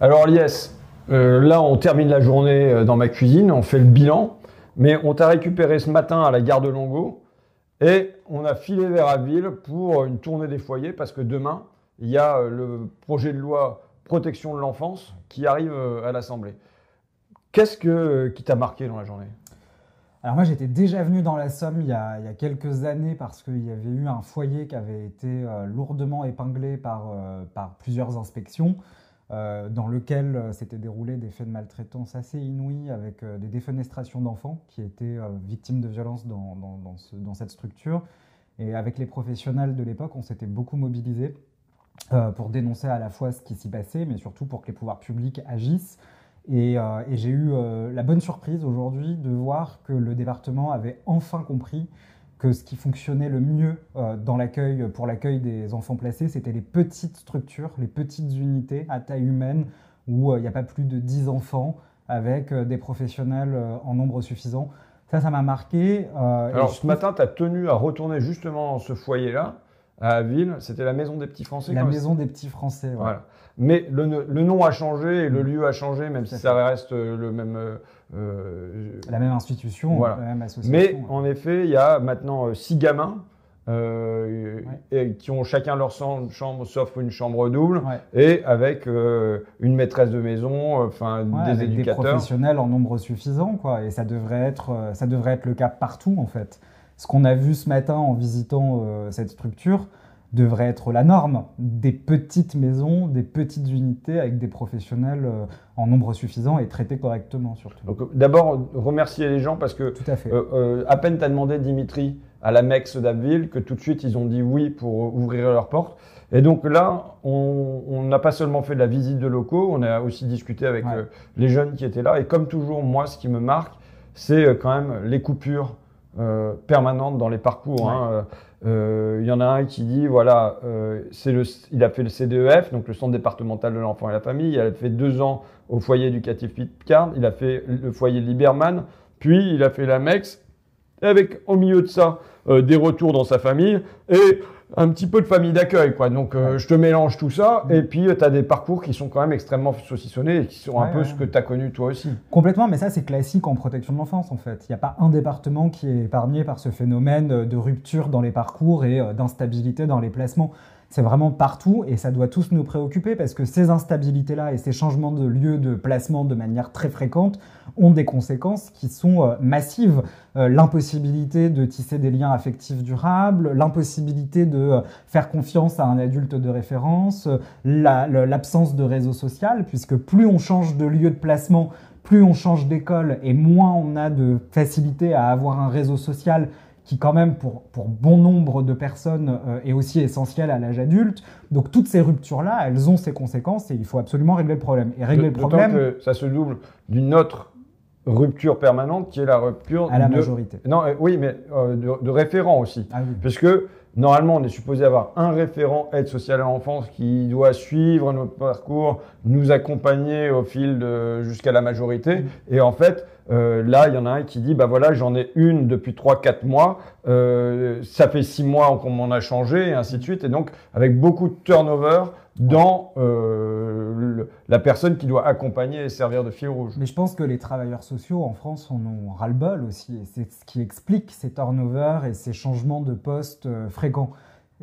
Alors Lies, là on termine la journée dans ma cuisine, on fait le bilan, mais on t'a récupéré ce matin à la gare de Longo et on a filé vers Abbeville pour une tournée des foyers parce que demain, il y a le projet de loi protection de l'enfance qui arrive à l'Assemblée. Qui t'a marqué dans la journée? Alors moi j'étais déjà venu dans la Somme il y a quelques années parce qu'il y avait eu un foyer qui avait été lourdement épinglé par plusieurs inspections dans lequel s'étaient déroulés des faits de maltraitance assez inouïs avec des défenestrations d'enfants qui étaient victimes de violences dans cette structure. Et avec les professionnels de l'époque, on s'était beaucoup mobilisés pour dénoncer à la fois ce qui s'y passait, mais surtout pour que les pouvoirs publics agissent. Et j'ai eu la bonne surprise aujourd'hui de voir que le département avait enfin compris que ce qui fonctionnait le mieux pour l'accueil des enfants placés, c'était les petites structures, les petites unités à taille humaine où il n'y a pas plus de 10 enfants avec des professionnels en nombre suffisant. Ça m'a marqué. Alors ce matin, tu as tenu à retourner justement dans ce foyer-là, à Abbeville. C'était la Maison des Petits Français. La Maison des Petits Français, ouais. Voilà. Mais le nom a changé et le lieu a changé, même si ça reste le même... la même institution, voilà. La même association. Mais en effet, il y a maintenant 6 gamins qui ont chacun leur chambre, sauf une chambre double, et avec une maîtresse de maison, des avec éducateurs. Des professionnels en nombre suffisant, quoi. Et ça devrait être le cas partout, en fait. Ce qu'on a vu ce matin en visitant cette structure devrait être la norme. Des petites maisons, des petites unités avec des professionnels en nombre suffisant et traités correctement, surtout. Donc, d'abord, remercier les gens parce que tout à fait. À peine tu as demandé, Dimitri, à la MEX d'Abbeville, que tout de suite, ils ont dit oui pour ouvrir leurs portes. Et donc là, on n'a pas seulement fait de la visite de locaux, on a aussi discuté avec les jeunes qui étaient là. Et comme toujours, moi, ce qui me marque, c'est quand même les coupures permanentes dans les parcours. Il y en a un qui dit, voilà, il a fait le CDEF, donc le Centre départemental de l'enfant et la famille, il a fait 2 ans au foyer éducatif Picard, il a fait le foyer Liberman, puis il a fait la MEX, avec au milieu de ça des retours dans sa famille et un petit peu de famille d'accueil, quoi. Donc je te mélange tout ça et puis tu as des parcours qui sont quand même extrêmement saucissonnés et qui sont un peu ce que tu as connu toi aussi. Complètement, mais ça c'est classique en protection de l'enfance en fait. Il n'y a pas un département qui est épargné par ce phénomène de rupture dans les parcours et d'instabilité dans les placements. C'est vraiment partout et ça doit tous nous préoccuper parce que ces instabilités-là et ces changements de lieu de placement de manière très fréquente ont des conséquences qui sont massives. L'impossibilité de tisser des liens affectifs durables, l'impossibilité de faire confiance à un adulte de référence, l'absence de réseau social, puisque plus on change de lieu de placement, plus on change d'école et moins on a de facilité à avoir un réseau social qui quand même pour bon nombre de personnes est aussi essentiel à l'âge adulte. Donc toutes ces ruptures-là, elles ont ces conséquences et il faut absolument régler le problème. Et régler le problème... D'autant que ça se double d'une autre rupture permanente qui est la rupture... À la majorité. Non, oui, mais de référent aussi. Ah oui. Parce que normalement, on est supposé avoir un référent aide sociale à l'enfance qui doit suivre notre parcours, nous accompagner au fil jusqu'à la majorité. Et en fait... là, il y en a un qui dit, bah voilà, j'en ai une depuis 3-4 mois, ça fait 6 mois qu'on m'en a changé, et ainsi de suite. Et donc, avec beaucoup de turnover dans la personne qui doit accompagner et servir de fil rouge. Mais je pense que les travailleurs sociaux en France en ont ras-le-bol aussi. Et c'est ce qui explique ces turnovers et ces changements de poste fréquents.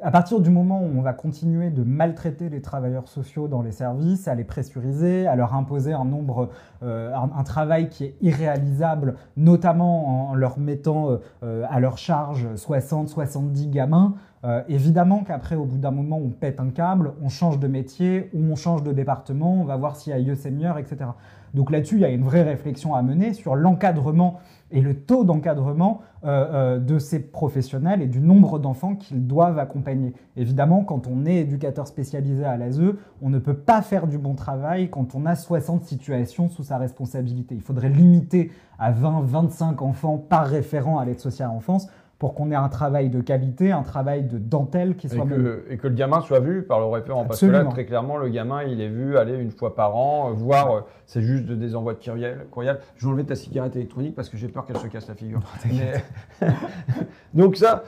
À partir du moment où on va continuer de maltraiter les travailleurs sociaux dans les services, à les pressuriser, à leur imposer un travail qui est irréalisable, notamment en leur mettant à leur charge 60-70 gamins, évidemment qu'après, au bout d'un moment, on pète un câble, on change de métier ou on change de département, on va voir s'il y a mieux senior, etc. Donc là-dessus, il y a une vraie réflexion à mener sur l'encadrement et le taux d'encadrement de ces professionnels et du nombre d'enfants qu'ils doivent accompagner. Évidemment, quand on est éducateur spécialisé à l'ASE, on ne peut pas faire du bon travail quand on a 60 situations sous sa responsabilité. Il faudrait limiter à 20-25 enfants par référent à l'aide sociale à l'enfance pour qu'on ait un travail de qualité, un travail de dentelle qui soit et que le gamin soit vu par le référent. Absolument. Parce que là, très clairement, le gamin, il est vu aller une fois par an, voire c'est juste des envois de courriel. Je vais enlever ta cigarette électronique parce que j'ai peur qu'elle se casse la figure. Donc ça,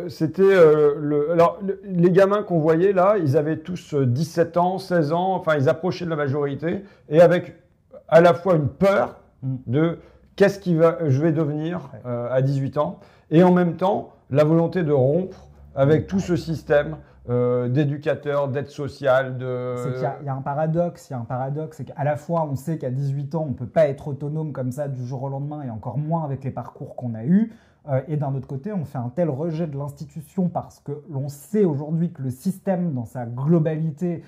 c'était alors, les gamins qu'on voyait là, ils avaient tous 17 ans, 16 ans, enfin ils approchaient de la majorité et avec à la fois une peur de qu'est-ce je vais devenir à 18 ans et en même temps la volonté de rompre avec tout ce système d'éducateurs, d'aide sociale. C'est qu'il y a un paradoxe, c'est qu'à la fois on sait qu'à 18 ans on ne peut pas être autonome comme ça du jour au lendemain et encore moins avec les parcours qu'on a eus. Et d'un autre côté, on fait un tel rejet de l'institution parce que l'on sait aujourd'hui que le système dans sa globalité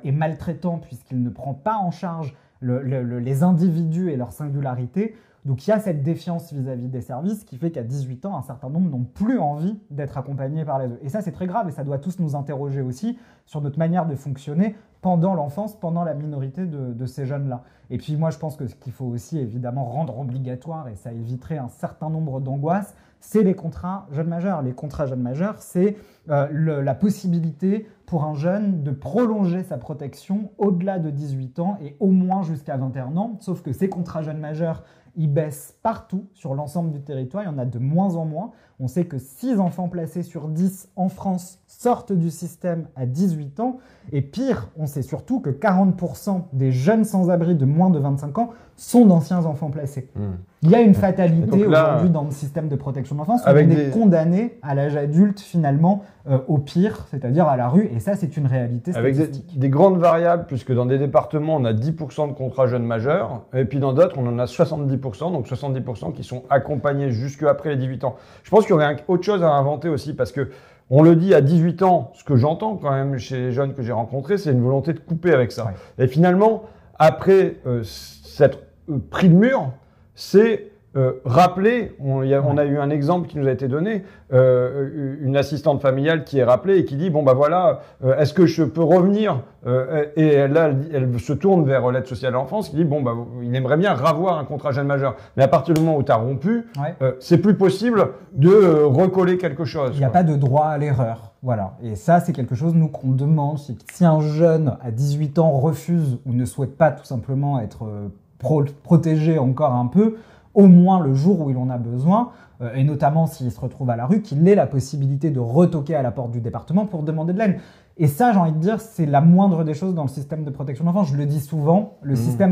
est maltraitant puisqu'il ne prend pas en charge les individus et leur singularité. Donc il y a cette défiance vis-à-vis des services qui fait qu'à 18 ans, un certain nombre n'ont plus envie d'être accompagnés par les autres. Et ça, c'est très grave et ça doit tous nous interroger aussi sur notre manière de fonctionner pendant l'enfance, pendant la minorité de ces jeunes-là. Et puis moi, je pense que ce qu'il faut aussi évidemment rendre obligatoire, et ça éviterait un certain nombre d'angoisses, c'est les contrats jeunes majeurs. Les contrats jeunes majeurs, c'est la possibilité pour un jeune de prolonger sa protection au-delà de 18 ans et au moins jusqu'à 21 ans. Sauf que ces contrats jeunes majeurs, ils baissent partout sur l'ensemble du territoire, il y en a de moins en moins. On sait que 6 enfants placés sur 10 en France sortent du système à 18 ans. Et pire, on sait surtout que 40% des jeunes sans-abri de moins de 25 ans sont d'anciens enfants placés. Il y a une fatalité aujourd'hui dans le système de protection de l'enfance. On est condamné à l'âge adulte finalement au pire, c'est-à-dire à la rue. Et ça, c'est une réalité statistique. Avec des grandes variables, puisque dans des départements, on a 10% de contrats jeunes majeurs. Et puis dans d'autres, on en a 70%. Donc 70% qui sont accompagnés jusque après les 18 ans. Je pense qu'il y aurait autre chose à inventer aussi parce que on le dit à 18 ans, ce que j'entends quand même chez les jeunes que j'ai rencontrés, c'est une volonté de couper avec ça. Ouais. Et finalement, après cette pris de mur, c'est rappeler, on a eu un exemple qui nous a été donné, une assistante familiale qui est rappelée et qui dit bon bah voilà, est-ce que je peux revenir et là elle se tourne vers l'aide sociale à l'enfance qui dit bon bah il aimerait bien revoir un contrat jeune majeur, mais à partir du moment où tu as rompu, c'est plus possible de recoller quelque chose. Il n'y a pas de droit à l'erreur. Voilà, et ça c'est quelque chose nous qu'on demande, c'est que si un jeune à 18 ans refuse ou ne souhaite pas tout simplement être protégé encore un peu, au moins le jour où il en a besoin, et notamment s'il se retrouve à la rue, qu'il ait la possibilité de retoquer à la porte du département pour demander de l'aide. Et ça, j'ai envie de dire, c'est la moindre des choses dans le système de protection de l'enfance. Je le dis souvent, le système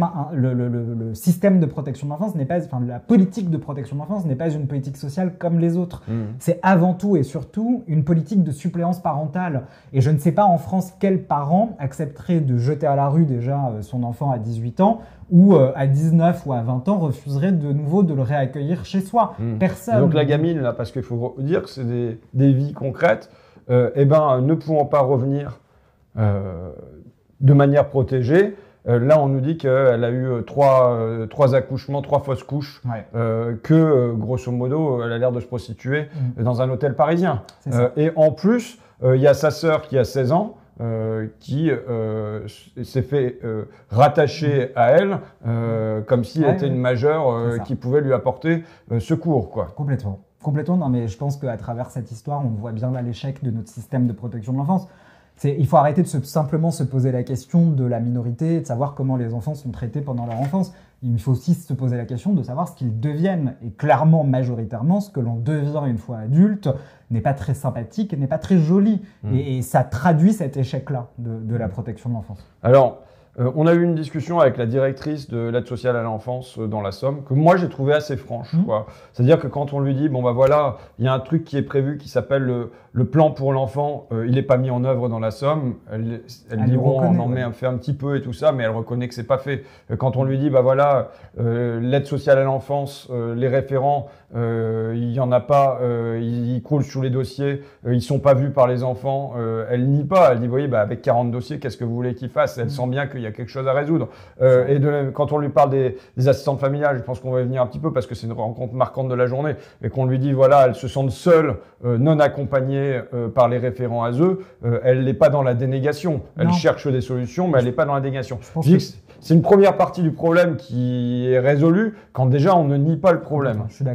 de protection de l'enfance n'est pas, enfin, la politique de protection de l'enfance n'est pas une politique sociale comme les autres. C'est avant tout et surtout une politique de suppléance parentale. Et je ne sais pas en France quel parent accepterait de jeter à la rue déjà son enfant à 18 ans ou à 19 ou à 20 ans refuserait de nouveau de le réaccueillir chez soi. Personne. Et donc la gamine, là, parce qu'il faut dire que c'est des vies concrètes, ne pouvant pas revenir de manière protégée, là on nous dit qu'elle a eu trois accouchements, 3 fausses couches, que grosso modo elle a l'air de se prostituer dans un hôtel parisien. Et en plus, il y a sa sœur qui a 16 ans, qui s'est fait rattacher à elle comme si elle était une majeure qui pouvait lui apporter secours, quoi. Complètement, non mais je pense qu'à travers cette histoire, on voit bien là l'échec de notre système de protection de l'enfance. Il faut arrêter de simplement se poser la question de la minorité, de savoir comment les enfants sont traités pendant leur enfance. Il faut aussi se poser la question de savoir ce qu'ils deviennent. Et clairement, majoritairement, ce que l'on devient une fois adulte n'est pas très sympathique et n'est pas très joli. Et ça traduit cet échec-là de la protection de l'enfance. Alors, on a eu une discussion avec la directrice de l'aide sociale à l'enfance dans la Somme, que moi j'ai trouvé assez franche. C'est-à-dire que quand on lui dit, bon bah voilà, il y a un truc qui est prévu qui s'appelle le plan pour l'enfant, il n'est pas mis en œuvre dans la Somme, elle dit bon, on en fait un petit peu et tout ça, mais elle reconnaît que c'est pas fait. Quand on lui dit, bah voilà, l'aide sociale à l'enfance, les référents, il y en a pas, ils coulent sous les dossiers, ils sont pas vus par les enfants, elle nie pas, elle dit, vous voyez, bah avec 40 dossiers, qu'est-ce que vous voulez qu'ils fassent? Elle sent bien qu'il qu'il y a quelque chose à résoudre. Quand on lui parle des assistantes familiales, je pense qu'on va y venir un petit peu parce que c'est une rencontre marquante de la journée, et qu'on lui dit voilà, elles se sentent seules, non accompagnées par les référents ASE, elle n'est pas dans la dénégation. Elle cherche des solutions, mais elle n'est pas dans la dénégation. C'est une première partie du problème qui est résolue quand déjà on ne nie pas le problème. Je suis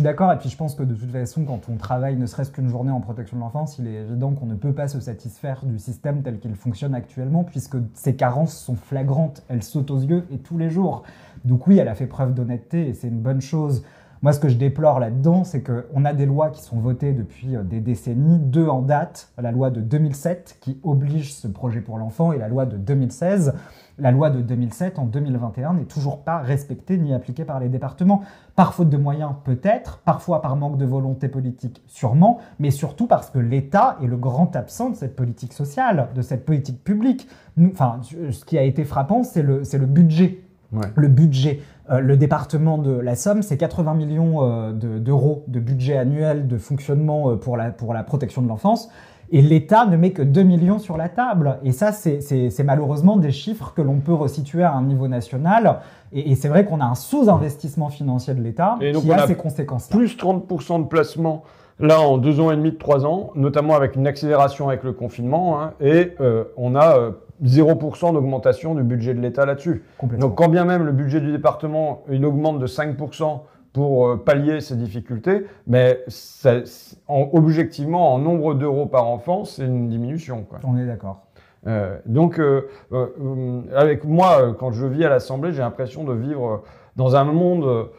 d'accord. Et puis je pense que de toute façon, quand on travaille ne serait-ce qu'une journée en protection de l'enfance, il est évident qu'on ne peut pas se satisfaire du système tel qu'il fonctionne actuellement, puisque ces carences sont flagrantes. Elles sautent aux yeux et tous les jours. Donc oui, elle a fait preuve d'honnêteté et c'est une bonne chose. Moi, ce que je déplore là-dedans, c'est qu'on a des lois qui sont votées depuis des décennies, 2 en date, la loi de 2007 qui oblige ce projet pour l'enfant et la loi de 2016. La loi de 2007, en 2021, n'est toujours pas respectée ni appliquée par les départements. Par faute de moyens, peut-être, parfois par manque de volonté politique, sûrement, mais surtout parce que l'État est le grand absent de cette politique sociale, de cette politique publique. Ce qui a été frappant, c'est le budget. Ouais. Le budget. Le département de la Somme, c'est 80 millions d'euros de budget annuel de fonctionnement pour la protection de l'enfance. Et l'État ne met que 2 millions sur la table. Et ça, c'est malheureusement des chiffres que l'on peut resituer à un niveau national. Et c'est vrai qu'on a un sous-investissement financier de l'État qui a ses conséquences. Plus 30% de placements là en 2 ans et demi, 3 ans, notamment avec une accélération avec le confinement. Et on a 0% d'augmentation du budget de l'État là-dessus. Donc quand bien même le budget du département il augmente de 5%, pour pallier ces difficultés, mais objectivement, en nombre d'euros par enfant, c'est une diminution, quoi. On est d'accord. Avec moi, quand je vis à l'Assemblée, j'ai l'impression de vivre dans un monde,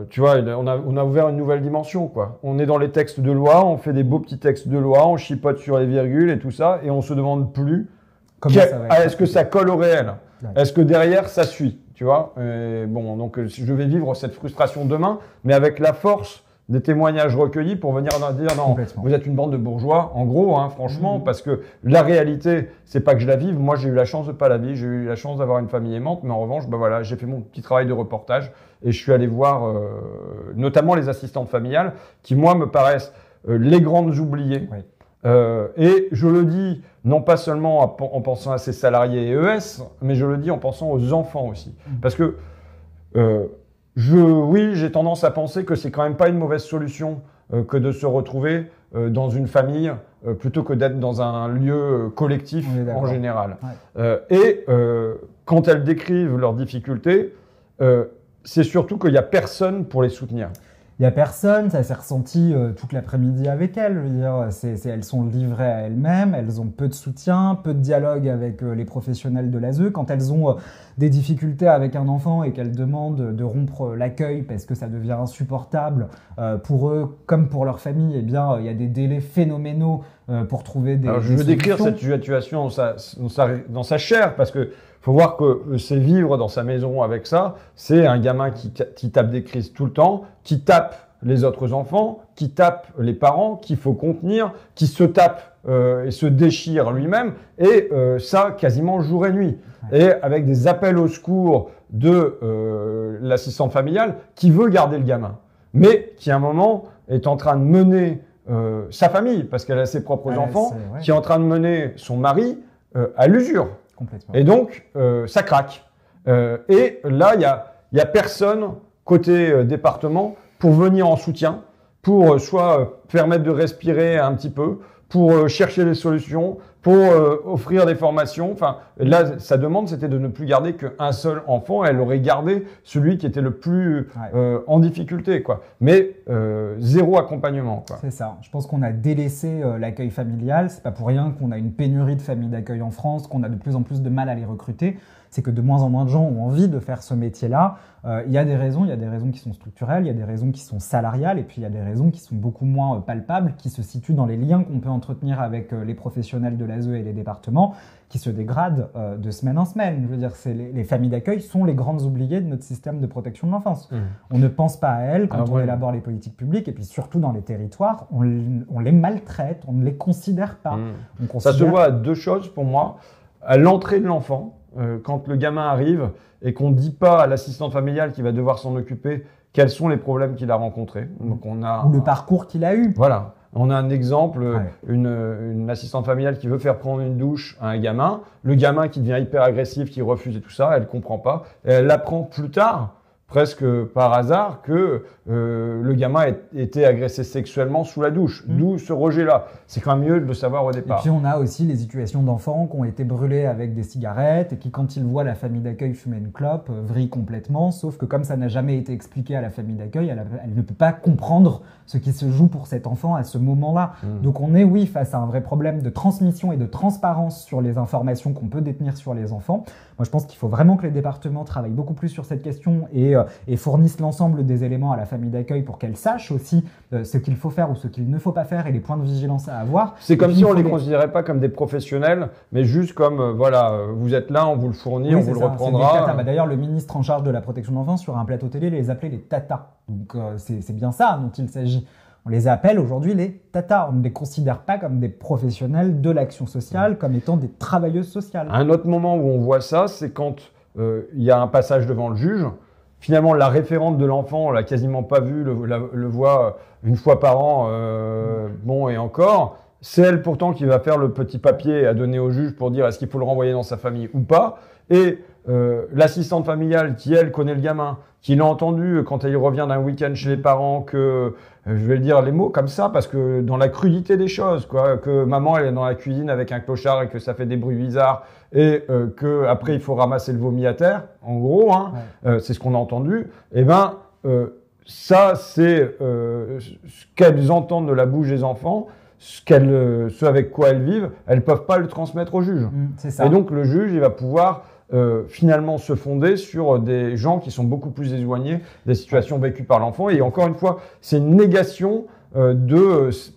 tu vois, on a ouvert une nouvelle dimension, quoi. On est dans les textes de loi, on fait des beaux petits textes de loi, on chipote sur les virgules et tout ça, et on se demande plus est-ce que ça colle au réel? Ouais. Est-ce que derrière, ça suit? Tu vois, donc je vais vivre cette frustration demain, mais avec la force des témoignages recueillis pour venir dire non, vous êtes une bande de bourgeois, en gros, hein, franchement, parce que la réalité, c'est pas que je la vive. Moi, j'ai eu la chance de pas la vivre, j'ai eu la chance d'avoir une famille aimante, mais en revanche, voilà, j'ai fait mon petit travail de reportage et je suis allé voir notamment les assistantes familiales, qui moi me paraissent les grandes oubliées. Oui. Et je le dis non pas seulement en pensant à ces salariés ES, mais je le dis en pensant aux enfants aussi. Parce que j'ai tendance à penser que c'est quand même pas une mauvaise solution que de se retrouver dans une famille plutôt que d'être dans un lieu collectif en général. Ouais. Quand elles décrivent leurs difficultés, c'est surtout qu'il n'y a personne pour les soutenir. Il n'y a personne, ça s'est ressenti toute l'après-midi avec elles. Je veux dire, elles sont livrées à elles-mêmes, elles ont peu de soutien, peu de dialogue avec les professionnels de l'ASE. Quand elles ont des difficultés avec un enfant et qu'elles demandent de rompre l'accueil parce que ça devient insupportable pour eux comme pour leur famille, eh bien, il y a des délais phénoménaux pour trouver des solutions. Je veux décrire cette situation dans sa chair parce que faut voir que c'est vivre dans sa maison avec ça. C'est un gamin qui tape des crises tout le temps, qui tape les autres enfants, qui tape les parents, qu'il faut contenir, qui se tape et se déchire lui-même, et ça quasiment jour et nuit. Ouais. Et avec des appels au secours de l'assistante familiale qui veut garder le gamin, mais qui à un moment est en train de mener sa famille, parce qu'elle a ses propres enfants, qui est en train de mener son mari à l'usure. Et donc, ça craque. Et là, il y a personne côté département pour venir en soutien, pour soit permettre de respirer un petit peu, pour chercher des solutions, pour offrir des formations. Enfin, là, sa demande, c'était de ne plus garder qu'un seul enfant. Elle aurait gardé celui qui était le plus en difficulté, quoi. Mais zéro accompagnement, quoi. C'est ça. Je pense qu'on a délaissé l'accueil familial. C'est pas pour rien qu'on a une pénurie de familles d'accueil en France, qu'on a de plus en plus de mal à les recruter. C'est que de moins en moins de gens ont envie de faire ce métier-là. Il y a des raisons qui sont structurelles, il y a des raisons qui sont salariales, et puis il y a des raisons qui sont beaucoup moins palpables, qui se situent dans les liens qu'on peut entretenir avec les professionnels de l'ASE et les départements, qui se dégradent de semaine en semaine. Je veux dire, les familles d'accueil sont les grandes oubliées de notre système de protection de l'enfance. On ne pense pas à elles quand on élabore les politiques publiques, et puis surtout dans les territoires, on les maltraite, on ne les considère pas. Ça se voit à 2 choses pour moi. À l'entrée de l'enfant, quand le gamin arrive et qu'on ne dit pas à l'assistante familiale qui va devoir s'en occuper quels sont les problèmes qu'il a rencontrés. Donc ou le parcours qu'il a eu. Voilà. On a un exemple, une assistante familiale qui veut faire prendre une douche à un gamin, le gamin qui devient hyper agressif, qui refuse et tout ça, elle comprend pas. Et elle apprend plus tard, presque par hasard, que le gamin a été agressé sexuellement sous la douche. D'où ce rejet-là. C'est quand même mieux de le savoir au départ. Et puis on a aussi les situations d'enfants qui ont été brûlés avec des cigarettes et qui, quand ils voient la famille d'accueil fumer une clope, vrillent complètement. Sauf que comme ça n'a jamais été expliqué à la famille d'accueil, elle ne peut pas comprendre ce qui se joue pour cet enfant à ce moment-là. Donc on est, oui, face à un vrai problème de transmission et de transparence sur les informations qu'on peut détenir sur les enfants. Moi, je pense qu'il faut vraiment que les départements travaillent beaucoup plus sur cette question et fournissent l'ensemble des éléments à la famille d'accueil pour qu'elle sache aussi ce qu'il faut faire ou ce qu'il ne faut pas faire et les points de vigilance à avoir. C'est comme si on ne les considérait pas comme des professionnels, mais juste comme, vous êtes là, on vous le fournit, on vous le reprendra. D'ailleurs, le ministre en charge de la protection de l'enfance, sur un plateau télé, les appelait les tatas. Donc, c'est bien ça dont il s'agit. On les appelle aujourd'hui les tatas. On ne les considère pas comme des professionnels de l'action sociale, comme étant des travailleuses sociales. Un autre moment où on voit ça, c'est quand il y a un passage devant le juge. Finalement, la référente de l'enfant, on l'a quasiment pas vu, le voit une fois par an, bon et encore. C'est elle pourtant qui va faire le petit papier à donner au juge pour dire est-ce qu'il faut le renvoyer dans sa famille ou pas. Et l'assistante familiale qui, elle, connaît le gamin, qui l'a entendu quand il revient d'un week-end chez les parents que, je vais le dire les mots comme ça, parce que dans la crudité des choses, quoi, que maman elle est dans la cuisine avec un clochard et que ça fait des bruits bizarres et que après il faut ramasser le vomi à terre, en gros, hein, c'est ce qu'on a entendu. Et ben ça c'est ce qu'elles entendent de la bouche des enfants. Ce avec quoi elles vivent, elles peuvent pas le transmettre au juge. C'est ça. Et donc le juge, il va pouvoir finalement se fonder sur des gens qui sont beaucoup plus éloignés des situations vécues par l'enfant. Et encore une fois, c'est une négation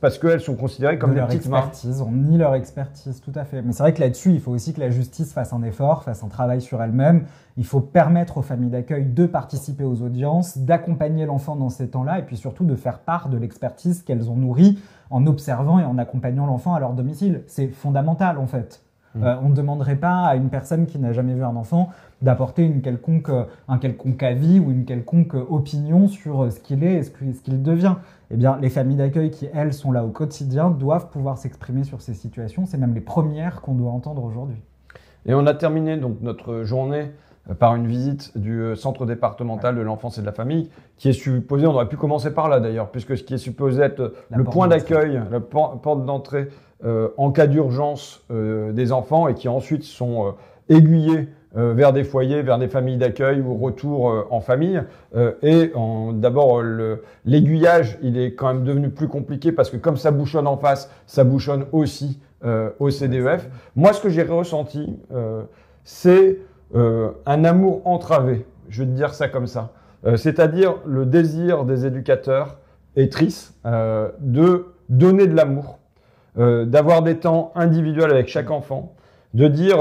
parce qu'elles sont considérées comme des petites mains. On nie leur expertise, tout à fait. Mais c'est vrai que là-dessus, il faut aussi que la justice fasse un effort, fasse un travail sur elle-même. Il faut permettre aux familles d'accueil de participer aux audiences, d'accompagner l'enfant dans ces temps-là et puis surtout de faire part de l'expertise qu'elles ont nourrie en observant et en accompagnant l'enfant à leur domicile. C'est fondamental en fait. On ne demanderait pas à une personne qui n'a jamais vu un enfant d'apporter un quelconque avis ou une quelconque opinion sur ce qu'il est et ce qu'il devient. Eh bien, les familles d'accueil qui, elles, sont là au quotidien, doivent pouvoir s'exprimer sur ces situations. C'est même les premières qu'on doit entendre aujourd'hui. Et on a terminé donc notre journée par une visite du centre départemental de l'enfance et de la famille, qui est supposé, on aurait pu commencer par là d'ailleurs, puisque ce qui est supposé être le point d'accueil, la porte d'entrée en cas d'urgence des enfants et qui ensuite sont aiguillés vers des foyers, vers des familles d'accueil ou retour en famille. D'abord, l'aiguillage, il est quand même devenu plus compliqué parce que comme ça bouchonne en face, ça bouchonne aussi au CDEF. Moi, ce que j'ai ressenti, c'est un amour entravé, je vais te dire ça comme ça. C'est-à-dire le désir des éducateurs et tristes de donner de l'amour, d'avoir des temps individuels avec chaque enfant, de dire,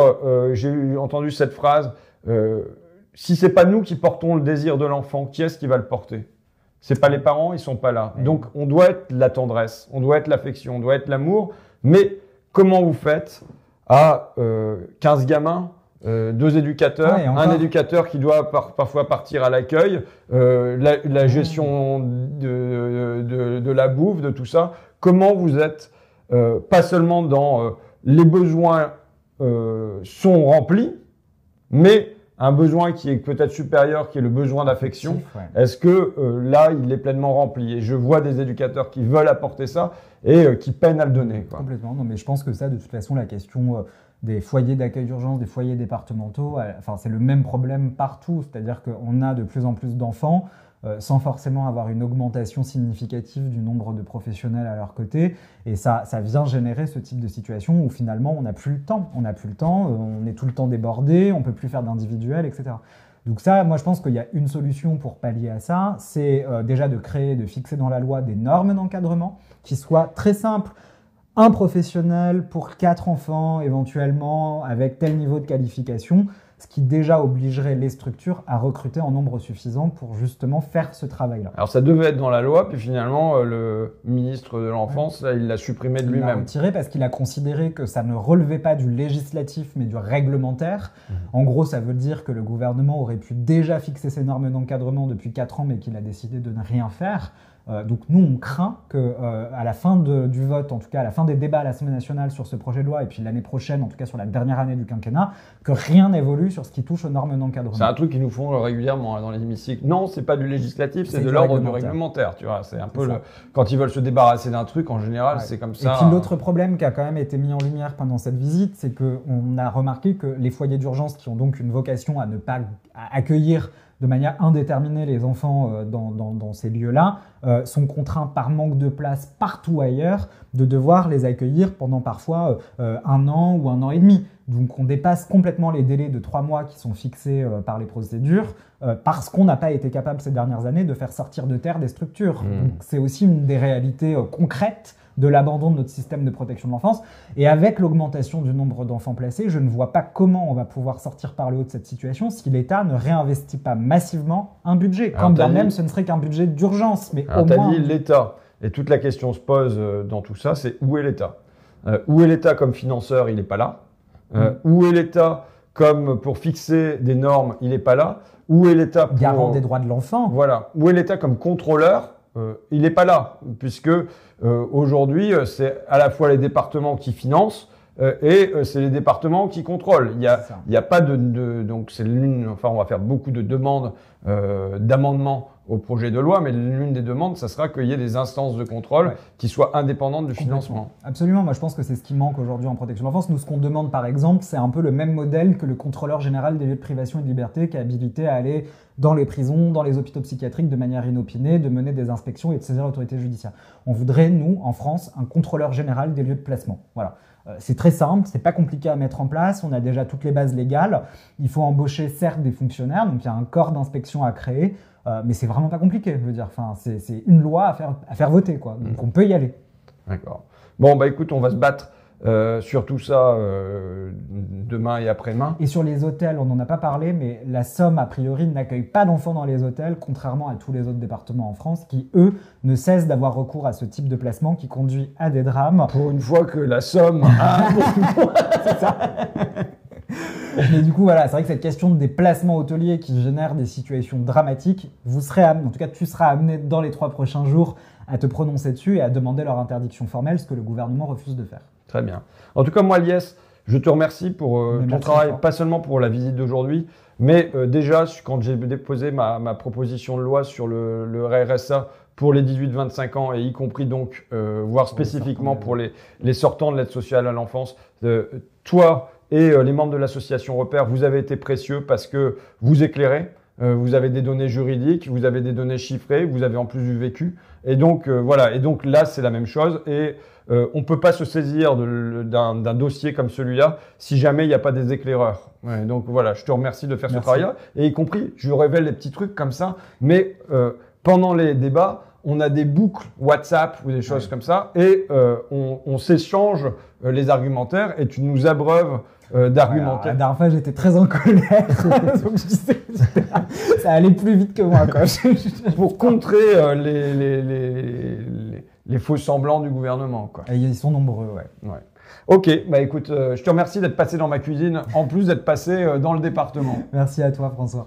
j'ai entendu cette phrase, si c'est pas nous qui portons le désir de l'enfant, qui est-ce qui va le porter? C'est pas les parents, ils sont pas là. Donc on doit être la tendresse, on doit être l'affection, on doit être l'amour, mais comment vous faites à 15 gamins, 2 éducateurs, un éducateur qui doit parfois partir à l'accueil, la gestion de la bouffe, de tout ça. Comment vous êtes pas seulement dans les besoins sont remplis, mais un besoin qui est peut-être supérieur, qui est le besoin d'affection. Est-ce que là, il est pleinement rempli? Et je vois des éducateurs qui veulent apporter ça et qui peinent à le donner, quoi. Complètement. Non, mais je pense que ça, de toute façon, la question des foyers d'accueil d'urgence, des foyers départementaux, c'est le même problème partout. C'est-à-dire qu'on a de plus en plus d'enfants sans forcément avoir une augmentation significative du nombre de professionnels à leur côté. Et ça vient générer ce type de situation où finalement on n'a plus le temps. On n'a plus le temps, on est tout le temps débordé, on ne peut plus faire d'individuel, etc. Donc ça, moi je pense qu'il y a une solution pour pallier à ça, c'est déjà de fixer dans la loi des normes d'encadrement qui soient très simples. Un professionnel pour 4 enfants éventuellement avec tel niveau de qualification, ce qui déjà obligerait les structures à recruter en nombre suffisant pour justement faire ce travail-là. Alors ça devait être dans la loi, puis finalement le ministre de l'Enfance, là, il l'a supprimé de lui-même. Il l'a retiré parce qu'il a considéré que ça ne relevait pas du législatif mais du réglementaire. En gros, ça veut dire que le gouvernement aurait pu déjà fixer ses normes d'encadrement depuis 4 ans mais qu'il a décidé de ne rien faire. Donc nous, on craint que à la fin du vote, en tout cas à la fin des débats à l'Assemblée nationale sur ce projet de loi, et puis l'année prochaine, en tout cas sur la dernière année du quinquennat, que rien n'évolue sur ce qui touche aux normes d'encadrement. C'est un truc qu'ils nous font régulièrement dans les hémicycles. Non, c'est pas du législatif, c'est de l'ordre du réglementaire. Tu vois, c'est un peu quand ils veulent se débarrasser d'un truc, en général, c'est comme ça. Et puis l'autre problème qui a quand même été mis en lumière pendant cette visite, c'est qu'on a remarqué que les foyers d'urgence, qui ont donc une vocation à ne pas accueillir de manière indéterminée les enfants dans ces lieux-là, sont contraints par manque de place partout ailleurs de devoir les accueillir pendant parfois 1 an ou 1 an et demi. Donc on dépasse complètement les délais de 3 mois qui sont fixés par les procédures parce qu'on n'a pas été capable ces dernières années de faire sortir de terre des structures. Donc c'est aussi une des réalités concrètes de l'abandon de notre système de protection de l'enfance. Et avec l'augmentation du nombre d'enfants placés, je ne vois pas comment on va pouvoir sortir par le haut de cette situation si l'État ne réinvestit pas massivement un budget. Quand bien même ce ne serait qu'un budget d'urgence. Mais au moins... dit l'État. Et toute la question se pose dans tout ça, c'est où est l'État ? Où est l'État comme financeur ? Il n'est pas là. Où est l'État comme pour fixer des normes ? Il n'est pas là. Où est l'État pour... Garant des droits de l'enfant. Voilà. Où est l'État comme contrôleur ? Il n'est pas là, puisque aujourd'hui, c'est à la fois les départements qui financent et c'est les départements qui contrôlent. Il y a pas donc c'est on va faire beaucoup de demandes d'amendements au projet de loi, mais l'une des demandes, ça sera qu'il y ait des instances de contrôle qui soient indépendantes du financement. Absolument, moi je pense que c'est ce qui manque aujourd'hui en protection de l'enfance. Nous, ce qu'on demande par exemple, c'est un peu le même modèle que le contrôleur général des lieux de privation et de liberté qui est habilité à aller dans les prisons, dans les hôpitaux psychiatriques de manière inopinée, de mener des inspections et de saisir l'autorité judiciaire. On voudrait, nous, en France, un contrôleur général des lieux de placement. Voilà. C'est très simple, c'est pas compliqué à mettre en place, on a déjà toutes les bases légales. Il faut embaucher certes des fonctionnaires, donc il y a un corps d'inspection à créer, mais c'est vraiment pas compliqué, je veux dire. Enfin, c'est une loi à faire voter, quoi. Donc on peut y aller. D'accord. Bon, bah écoute, on va se battre sur tout ça demain et après-demain. Et sur les hôtels, on n'en a pas parlé, mais la Somme, a priori, n'accueille pas d'enfants dans les hôtels, contrairement à tous les autres départements en France, qui, eux, ne cessent d'avoir recours à ce type de placement qui conduit à des drames. Pour une fois que la Somme a... C'est ça. Mais du coup, voilà, c'est vrai que cette question des placements hôteliers qui génèrent des situations dramatiques, en tout cas, tu seras amené dans les 3 prochains jours à te prononcer dessus et à demander leur interdiction formelle, ce que le gouvernement refuse de faire. Très bien. En tout cas, moi, Lies, je te remercie pour ton travail, pas seulement pour la visite d'aujourd'hui, mais déjà, quand j'ai déposé ma proposition de loi sur le RSA pour les 18-25 ans, et y compris donc, voire spécifiquement pour les sortants de l'aide sociale à l'enfance, toi et les membres de l'association Repère, vous avez été précieux parce que vous éclairez. Vous avez des données juridiques, vous avez des données chiffrées, vous avez en plus du vécu. Et donc, voilà. Et donc là, c'est la même chose. Et on peut pas se saisir d'un dossier comme celui-là si jamais il n'y a pas des éclaireurs. Ouais, donc voilà, je te remercie de faire ce travail-là. Et y compris, je révèle des petits trucs comme ça. Mais pendant les débats, on a des boucles WhatsApp ou des choses comme ça. Et on s'échange les argumentaires et tu nous abreuves d'argumentaire. La dernière fois, j'étais très en colère. Donc, je disais, ça allait plus vite que moi, quoi. Pour contrer les faux semblants du gouvernement, quoi. Et ils sont nombreux, ouais. Ok, bah écoute, je te remercie d'être passé dans ma cuisine, en plus d'être passé dans le département. Merci à toi, François.